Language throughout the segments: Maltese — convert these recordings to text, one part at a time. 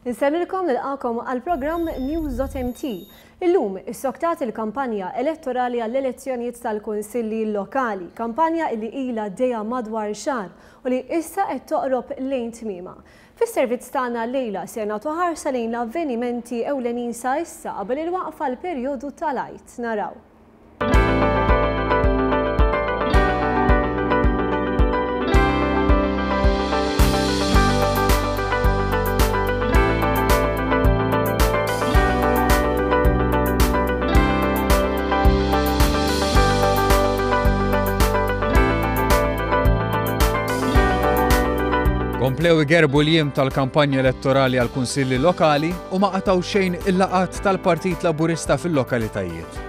Nsemmilkom nilqakom għal-programm News.mt. Illum is-soktat il-kampanja elettorali għall-elezzjonijiet tal-Kunsilli Lokali, kampanja li ilha dejja madwar xahar u li issa qed toqrob lejn tmiema. Fis-servizz tagħna lejla se nagħtu ħarsa lejn l-avvenimenti ewlenin sa issa qabel il-waqfa l-perjodu tal-għid. Naraw. Komplew igerbu l-jiem tal-kampanja elettorali għal kunsilli lokali u ma qataw xejn il-laqat tal-Partit Laburista fil-lokalitajiet.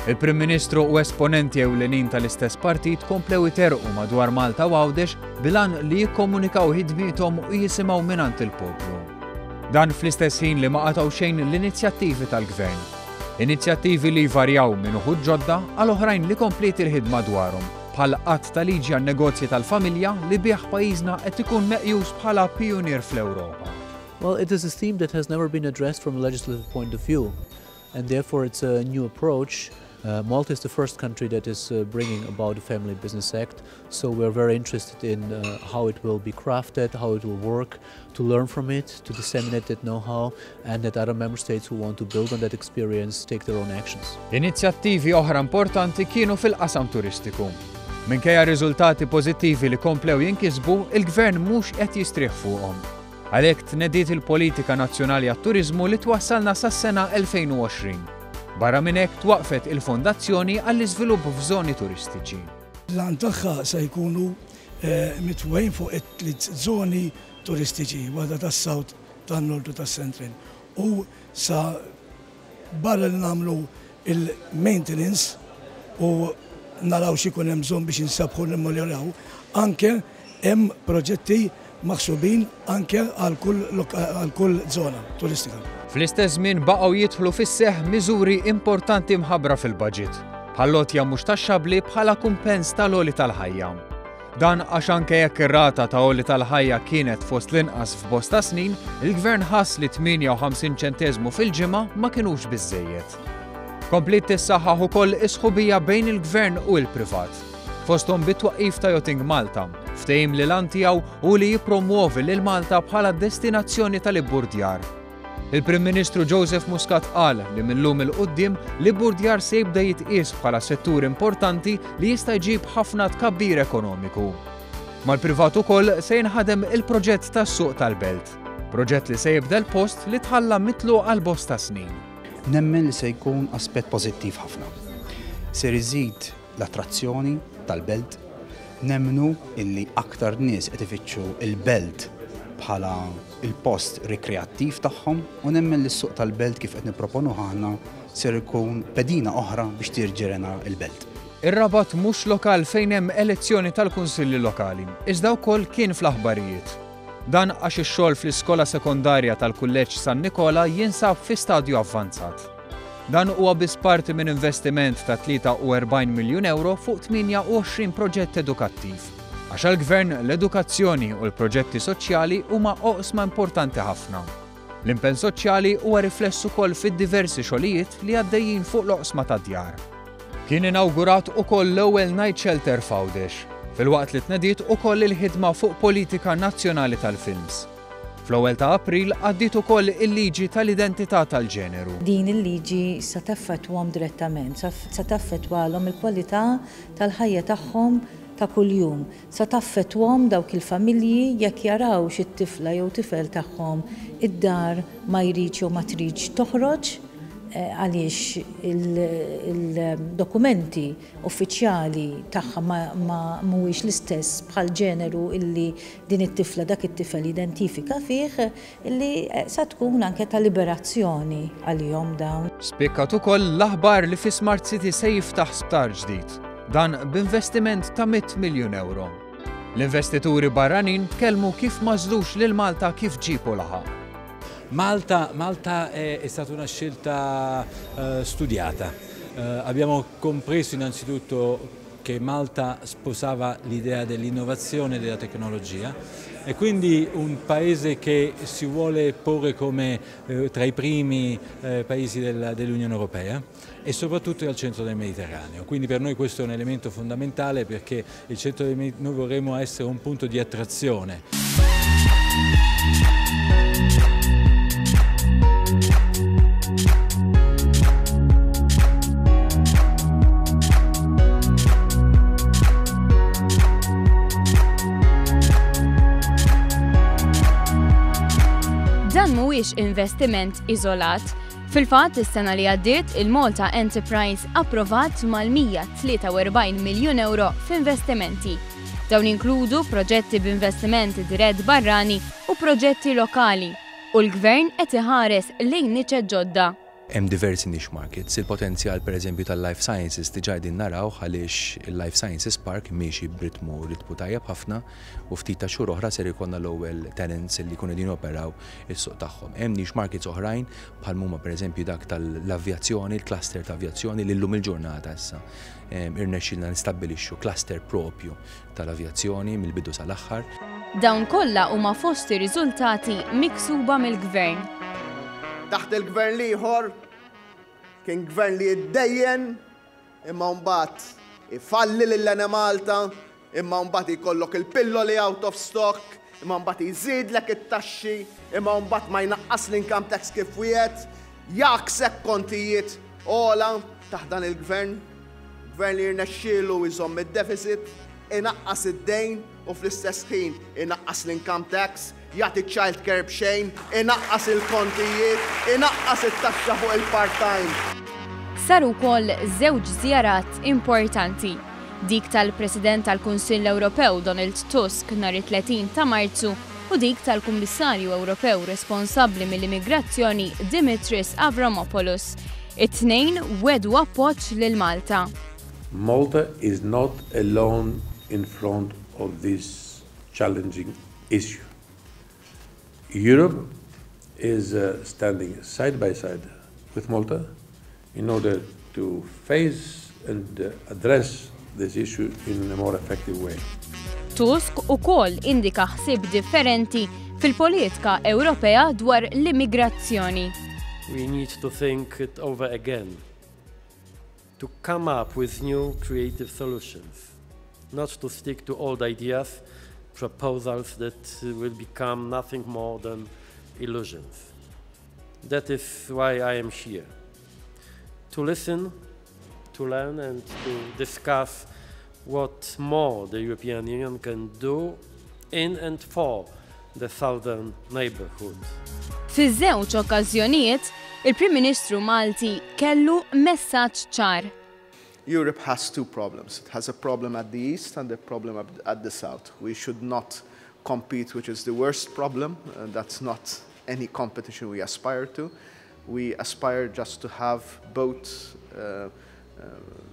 Il-Prim Ministru u esponenti ewlenin tal-istess partit komplew iterqu madwar Malta u Għawdex bilan li jikkomunikaw ħidmithom u jisimgħu minant il-poplu. Dan fl-istess ħin li ma qataw xejn l-inizjattivi tal-Gvern. Inizjattivi li jvarjaw minn uħud ġodda għal oħrajn li komplet il-ħidma dwarhom. Bħal qatt tal-liġi għan-negozji tal-familja li bih pajjiżna qed ikun meqjus bħala pionier fl-Ewropa. Well, it is a theme that has never been addressed from a legislative point of view, and therefore it's a new approach. Malta is the first country that is bringing about a Family Business Act, so we're very interested in how it will be crafted, how it will work, to learn from it, to disseminate that know-how, and that other member states who want to build on that experience take their own actions. Inizjattivi oħra importanti kienu fil-qasam turistiku. Minkejja riżultati pożittivi li komplew jinkisbu, il-Gvern mhux qed jistrieħ fuqhom. Għalhekk tnediet il-Politika Nazzjonali għat-Turiżmu li twassalna sas-sena 2020. Barra minn hekk twaqfet il-Fondazzjoni għall-iżvilupp f'żoni turistiċi. L-għan tagħha se jkunu mitwejn fuq it-tliet żoni turistiċi waħda tas-Sawt, tan-Nord u tas-Sentral. U sa barra li nagħmlu il-maintenance u naraw xikun hemm bżonn biex insabħu nimmeljoraw, anke hemm proġetti maħsubin anke għal kull żona turistika. Fl-istess żmien baqgħu jidħlu fis-seħħ miżuri importanti mħabbra fil-baġit, bħall-għotja mhux tax-xabli bħala kumpens tal-għoli tal-ħajja. Dan għax anke jekk ir-rata ta' għoli tal-ħajja kienet fost l-inqas f'bosta snin, il-Gvern ħass li 58 ċenteżmu fil-ġimgħa ma kinux biżżejjed. Komplet tissaħħaħ ukoll is-sħubija bejn il-Gvern u l-privat. Fosthom bit-twaqqif ta' Yachting Malta, ftehim li lan tiegħu u li jippromuovi lil Malta bħala destinazzjoni tal-Iburdjar. Il-Prim Ministru Joseph Muscat qal li minllum il-qudiem l-Iburdjar se jibda jitqies bħala settur importanti li jista' jġib ħafna tkabbir ekonomiku. Mal-privat ukoll se jinħadem il-proġett tas-suq tal-belt, proġett li se jibda l-post li tħalla mitlu għal bosta snin. Nemmen li se jkun aspett pożittiv ħafna. Se jżid l-attrazzjoni tal-belt, nemmnu illi aktar nies qed ifittxu il-belt bħala il-post rikreattiv tagħhom u nemmen li s-suq tal-belt kif qed nipproponu ħana ser ikun pedina oħra biex tirġirena il-belt. Ir-Rabat mhux lokal fejn hemm elezzjoni tal-Kunsilli Lokali, iżda wkoll kien fl-aħbarijiet. Dan għax ix-xogħol fl-iskola sekondarja tal-Kulleġġ San Nikola jinsab fi stadju avvanzat. Dan huwa biss parti minn investiment ta' 43 miljun euro fuq 28 proġett edukattiv. Għax għall-Gvern l-edukazzjoni u l-proġetti soċjali huma oqsma importanti ħafna. L-impenn soċjali huwa rifless ukoll fid-diversi xogħlijiet li għaddejjin fuq l-oqsma tad-djar. Kien inawgurat ukoll l-ewwel Night Shelter f'Għawdex, filwaqt li tnediet ukoll il-ħidma fuq politika nazzjonali tal-films. Fl-ewwel ta' April għaddiet ukoll il-liġi tal-identità tal-ġeneru. Din il-liġi se taffettwahom direttament, se taffettwalhom il-kwalità tal-ħajja tagħhom ta' kuljum, se taffettwahom dawk il-familji jekk jaraw xit-tifla jew tifel tagħhom id-dar ma jridx jew ma tridx toħroġ għaliex il-dokumenti uffiċjali tagħha ma mhuwiex l-istess bħal ġeneru illi din it-tifla dak it-tifel identifika fih illi sa tkun anke ta' liberazzjoni għalihom dawn. Spikkat ukoll l-aħbar li fi Smart City se jiftaħ sptar ġdid, dan b'investiment ta' 100 miljun euro. L-investituri barranin tkellmu kif mażlux lil Malta kif ġiepu laħaq. Malta è stata una scelta studiata. Abbiamo compreso innanzitutto che Malta sposava l'idea dell'innovazione e della tecnologia e quindi un paese che si vuole porre come tra i primi paesi dell'Unione Europea e soprattutto al centro del Mediterraneo. Quindi per noi questo è un elemento fondamentale perché il centro del Mediterraneo, noi vorremmo essere un punto di attrazione. Dan mhuwiex investiment iżolat. Fil-fatt, is-sena li għaddiet il-Malta Enterprise approvat mal-143 miljun euro f'investimenti. Dawn inkludu proġetti b'investimenti dirett barrani u proġetti lokali u l-Gvern qed iħares lejn niċeġ ġodda. Hemm diversi niche markets, il-potenzjal pereżempju tal-life sciences diġà qegħdin naraw għaliex il-Life Sciences Park miexi b'ritmu tajjeb ħafna u ftit ta' xhur oħra ser ikollna l-ewwel tenants li jkunu qegħdin operaw is-suq tagħhom. Hemm niche markets oħrajn bħal huma pereżempju dak tal-avjazzjoni, il-cluster ta' avjazzjoni li llum il-ġurnata issa. Irnexxilna nistabbilixxu cluster propju tal-avjazzjoni mill-bidu sal-aħħar. Dawn kollha huma fost ir-riżultati miksuba mill-Gvern. Taħt il-Gvern ieħor kien gvern li jiddejjen imma mbagħad ifalli lil Malta, imma mbagħad ikollok il-pilloli out of stock, imma mbagħad iżidlek it-taxxi, imma mbagħad ma jnaqqas l-income tax kif wieħed, jaksek kontijiet ola taħt dan il-gvern, gvern li jirnexxielu jżomm id-deficit, inaqqas id-dejn u fl-istess ħin inaqqas l-income tax, jagħti child care b'xejn, inaqqas il-kontijiet, inaqqas it-taxxa fuq il-part-time. Saru wkoll żewġ żjarat importanti. Dik tal-President tal-Kunsill Ewropew Donald Tusk nhar it-30 ta' Marzu u dik tal-Kummissarju Ewropew responsabbli mill-immigrazzjoni Dimitris Avramopoulos. It-tnejn wedu appoġġ lil Malta. Malta is not alone in front of this challenging issue. Europe is standing side by side with Malta in order to face and address this issue in a more effective way. Tusk ukoll indika ħsieb differenti fil-politika Ewropea dwar l-immigrazzjoni. We need to think it over again, to come up with new creative solutions, not to stick to old ideas, proposals that will become nothing more than illusions. That is why I am here, to listen, to learn and to discuss what more the European Union can do in and for the southern neighborhood. Fiż-żewġ okkażjonijiet, il-Prim Ministru Malti kellu messaġġ ċar. Europe has two problems. It has a problem at the east and a problem at the south. We should not compete, which is the worst problem. That's not any competition we aspire to. We aspire just to have both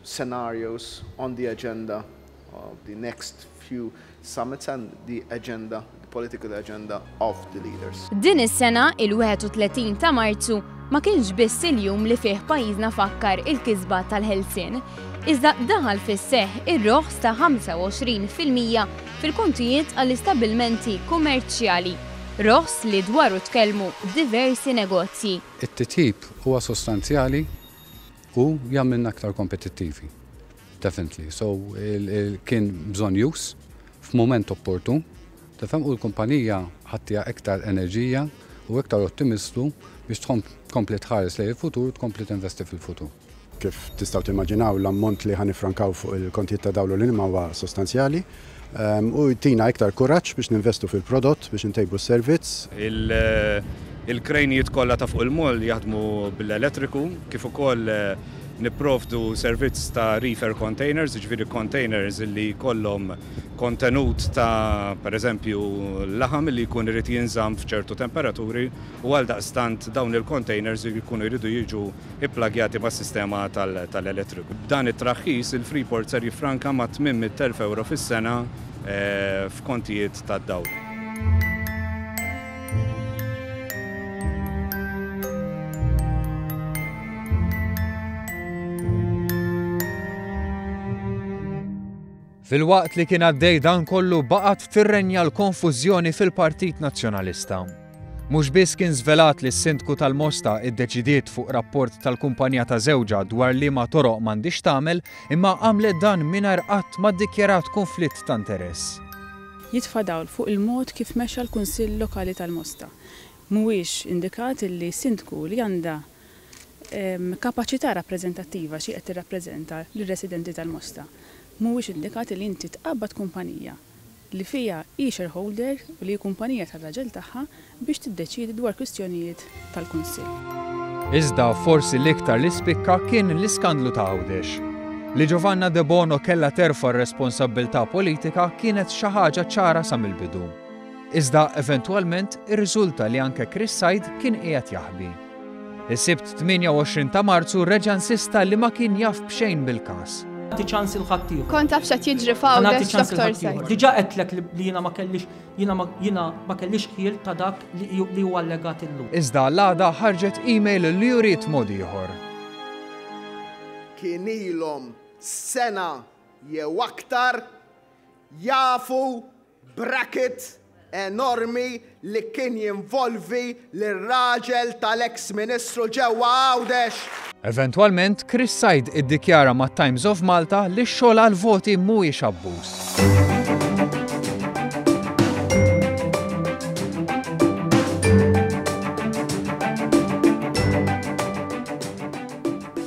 scenarios on the agenda of the next few summits and the agenda, the political agenda of the leaders. Din is-sena, il-31 ta' Marzu, ma kienx biss il-jum li fih pajjiżna fakkar il-kisba tal-Helsin, iżda daħal fis-seħħ ir-roħs ta' 25% fil-kontijiet għall-istabilmenti kummerċjali, roħs li dwaru tkellmu diversi negozji. It-titjib huwa sostanzjali u jagħmilna aktar kompetittivi. Definitely. So kien bżonn jus f'mument opportun, tifhem, u l-kumpanija ħattija iktar enerġija u iktar ottimistu biex tkompli tħares lejn il-futur, tkompli tinvesti fil-futur. Kif tistgħu timmaġinaw l-ammont li ħanifrankaw fuq il-kontijiet ta' dawlu l-ilma huwa sostanzjali u jtina iktar kuraġġ biex ninvestu fil-prodott biex intejbu s-servizz. Il-krejnijiet kollha ta' fuq il-moll jaħdmu bil-elettriku, kif ukoll nipprovdu servizz ta' reefer containers, ġifieri containers li kollhom kontenut ta' pereżempju laħam li jkun irid jinżamm f'ċertu temperaturi u għaldaqstant dawn il-containers jkunu jridu jiġu ipplagjati mas-sistema tal-elettriku. B'dan it-traħħis il-Freeport ser jiffranka ma' 800,000 euro fis-sena f'kontijiet tad-dawl. Fil-waqt li kien għaddej dan kollu baqgħet tirrenja l-konfużjoni fil-Partit Nazzjonalista. Mhux biss kien żvelat li s-sindku tal-Mosta iddeċidiet fuq rapport tal-kumpanija ta' żewġa dwar liema toroq m'għandix tagħmel, imma għamlet dan mingħajr qatt ma ddikjarat konflitt ta' interess. Jitfa' dawl fuq il-mod kif mexxa l-Kunsill Lokali tal-Mosta. Mhuwiex indikat li sindku li għandha kapaċità rappreżentattiva xi qed tirrappreżenta lir-residenti tal-Mosta. Mhuwiex indikat li inti tqabbad kumpanija li fija shareholder u li kumpanija tal-raġel tagħha biex tiddeċiedi dwar kwistjonijiet tal-Kunsill. Iżda forsi l-iktar li spikka kien l-iskandlu ta' Għawdex. Li Giovanna De Bono kellha terfa' r-responsabbiltà politika kienet xi ħaġa ċara sa mill-bidu. Iżda eventwalment irriżulta li anke Chris Said kien qiegħed jaħbi. Is-Sibt 28 ta' Marzu reġa' insista li ma kien jaf b'xejn bil-każ. ċans il-ħattiju. Kont taf x'qed jiġri f'Għawdex, Dr. Said. Diġà qedlek li jiena ma kellix ħiel ta' dak li huwa allegat illum. Iżda l-għada ħarġet email li juriet mod ieħor. Kien ilhom sena jew aktar jafu bracket enormi li kien jinvolvi l-raġel tal-ex ministru ġewwa Għawdex. Eventwalment, Chris Said iddikjara ma' Times of Malta li x-xogħol għall-voti mhuwiex abbuż.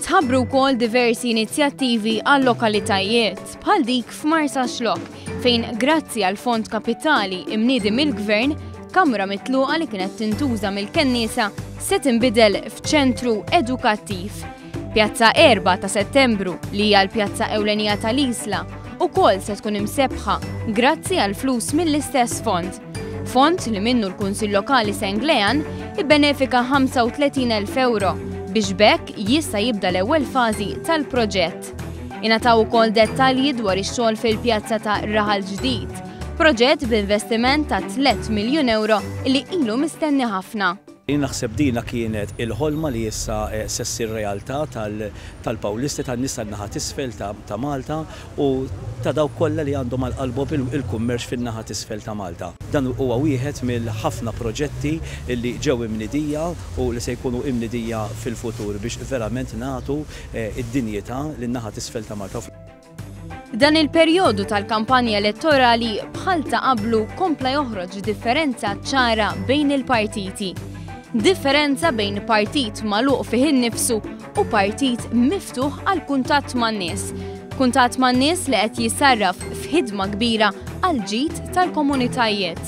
Tħabbru wkoll diversi inizjattivi għal lokalitajiet bħal dik f'Marsa Xlok fejn grazzi għal fond kapitali imniedi mill-Gvern kamra mitluqa li kienet tintuża mill-Kenniesa se tinbidel f'ċentru edukattiv. Pjazza 4 ta' Settembru li hija l-pjazza ewlenija tal-Isla ukoll se tkun imsebħa grazzi għal flus mill-istess fond. Fond li minnu l-Kunsill Lokali Senglean ibbenefika 35,000 euro biex bekk jista' jibda l-ewwel fażi tal-proġett. Ingħataw ukoll dettalji dwar ix-xogħol fil-pjazza ta' Raħal Ġdid, proġett b'investiment ta' 3 miljun euro li ilu mistenni ħafna. Naħseb dina kienet il-ħolma li issa sessir realtà tal-Pawlisti tan-nies tan-naħa t'isfel ta' Malta u ta' dawk kollha li għandhom għall-qalbhom il-kummerċ fin-naħa t'isfel ta' Malta. Dan huwa wieħed mill-ħafna proġetti li ġew imnidija u li se jkunu imnidija fil-futur biex verament nagħtu id-dinjità lin-naħa t'isfel ta' Malta. Dan il-perjodu tal-kampanja elettorali bħal ta' qablu kompla joħroġ differenza ċara bejn il-partiti. Differenza bejn partit magħluq fih innifsu u partit miftuħ għal kuntatt man-nies. Kuntatt man-nies li qed jisarraf f'ħidma kbira għal ġid tal-komunitajiet.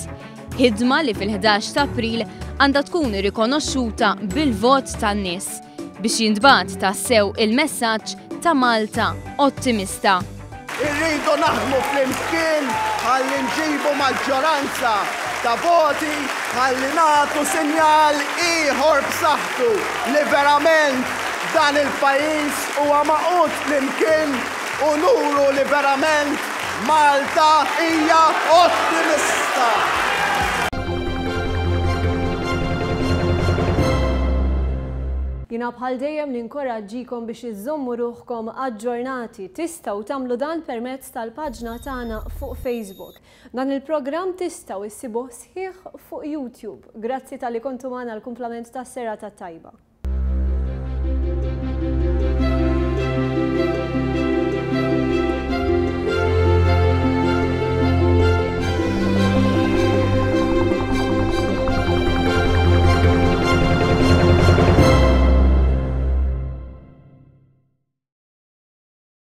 Ħidma li fil-11 ta' April għandha tkun irrikonoxxuta bil-vot tan-nies biex jintbagħat tassew il-messaġġ ta' Malta ottimista. Irridu naħdmu flimkien ħalli nġibu maġġoranza ta' voti ħalli nagħtu sinjal ieħor b'saħħtu li verament dan il-pajjiż huwa maqut flimkien u nuru li verament Malta hija ottimista. Jina bħal dejjem ninkoraġġikom biex iżommu ruħkom aġġornati. Tistgħu tagħmlu dan permezz tal-paġna tagħna fuq Facebook. Dan il-programm tistgħu issibuh sħiħ fuq YouTube. Grazzi tal-li kontu magħna l-kumplament tas-serata tajba.